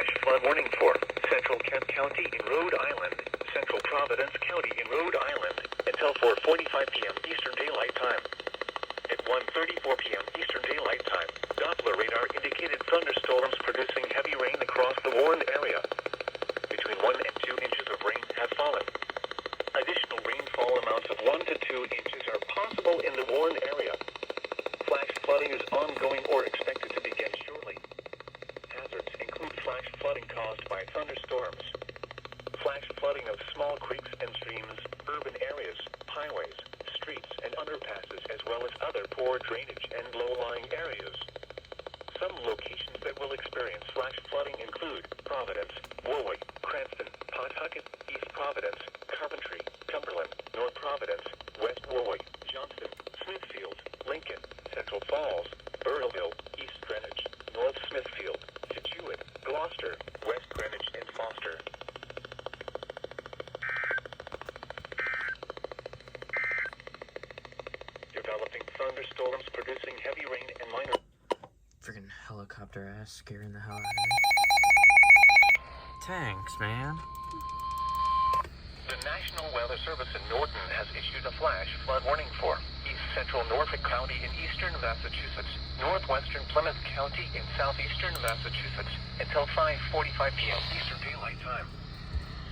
flash flood warning for Central Kent County in Rhode Island, Central Providence County in Rhode Island, until 4:45 p.m. Eastern Daylight Time. At 1:34 p.m. Eastern Daylight Time, Doppler radar indicated thunderstorms producing heavy rain across the warned area. Between 1 and 2 inches of rain have fallen. Additional rainfall amounts of 1 to 2 inches are possible in the warned area. Flash flooding is ongoing or expected to begin shortly. Hazards include flash flooding caused by thunderstorms, flash flooding of small creeks and streams, urban areas, highways, streets, and underpasses, as well as other poor drainage and low-lying areas. Some locations that will experience flash flooding include Providence, Warwick, Cranston, Pawtucket, East Providence, Coventry, Cumberland, North Providence, West Warwick, Johnston, Smithfield, Lincoln, Central Falls, Burrillville, East Greenwich, North Smithfield, Scituate, Gloucester, West Greenwich, and Foster. Developing thunderstorms producing heavy rain and minor... Freaking helicopter ass scaring the hell out of me. Thanks, man. The National Weather Service in Norton has issued a flash flood warning for East Central Norfolk County in eastern Massachusetts, northwestern Plymouth County in southeastern Massachusetts, until 5:45 p.m. Eastern Daylight Time.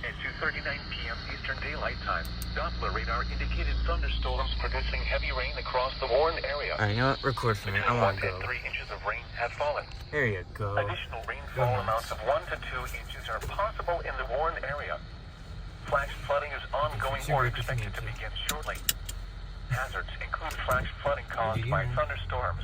At 2:39 p.m. Eastern Daylight Time, Doppler radar indicated thunderstorms producing heavy rain across the warned area. Alright, you know what? Record for me. I want to go. 1 and 3 inches of rain have fallen. Here you go. Additional rainfall amounts of 1 to 2 inches are possible in the warned area. Flash flooding is ongoing or expected to begin shortly. Hazards include flash flooding caused by thunderstorms,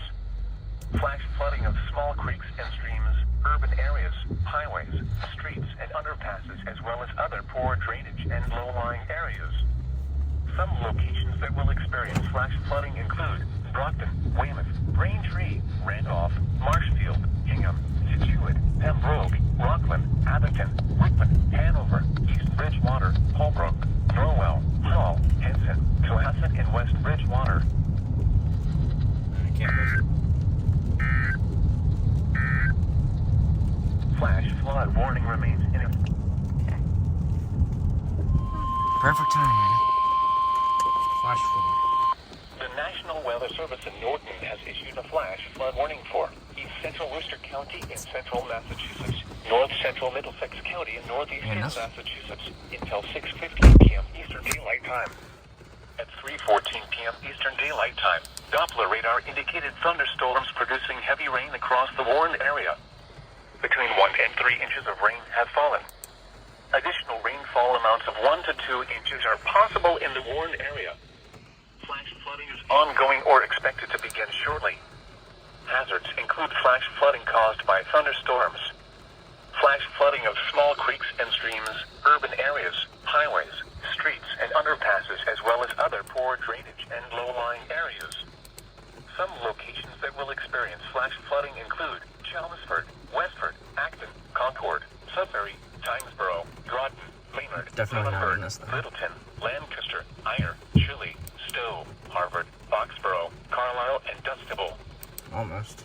flash flooding of small creeks and streams, urban areas, highways, streets, and underpasses, as well as other poor drainage and low-lying areas. Some locations that will experience flash flooding include Brockton, Weymouth, Braintree, Randolph, Marshfield, Hingham, Scituate, Pembroke, Rockland, Abington, Rutland, Hanover, East Bridgewater, Holbrook, Norwell, Hull, Henson, Cohasset, and West Bridgewater. I can't listen. Flash flood warning remains in effect. Perfect timing. Flash flood. The National Weather Service in Norton has issued a flash flood warning for East Central Worcester County in central Massachusetts, North Central Middlesex County in northeastern Massachusetts, until 6:15 p.m. Eastern Daylight Time. At 3:14 p.m. Eastern Daylight Time, Doppler radar indicated thunderstorms producing heavy rain across the warned area. Between 1 and 3 inches of rain have fallen. Additional rainfall amounts of 1 to 2 inches are possible in the warned area. Flash flooding is ongoing or expected to begin shortly. Hazards include flash flooding caused by thunderstorms, flash flooding of small creeks and streams, urban areas, highways, streets, and underpasses, as well as other poor drainage and low-lying areas. Some locations that will experience flash flooding include Chelmsford, Westford, Acton, Concord, Sudbury, Tynesboro, Drodden, Maynard, Lunenburg, Littleton, Lancaster, Ayr, Shirley, Stowe, Harvard, Foxborough, Carlisle, and Dunstable. Almost.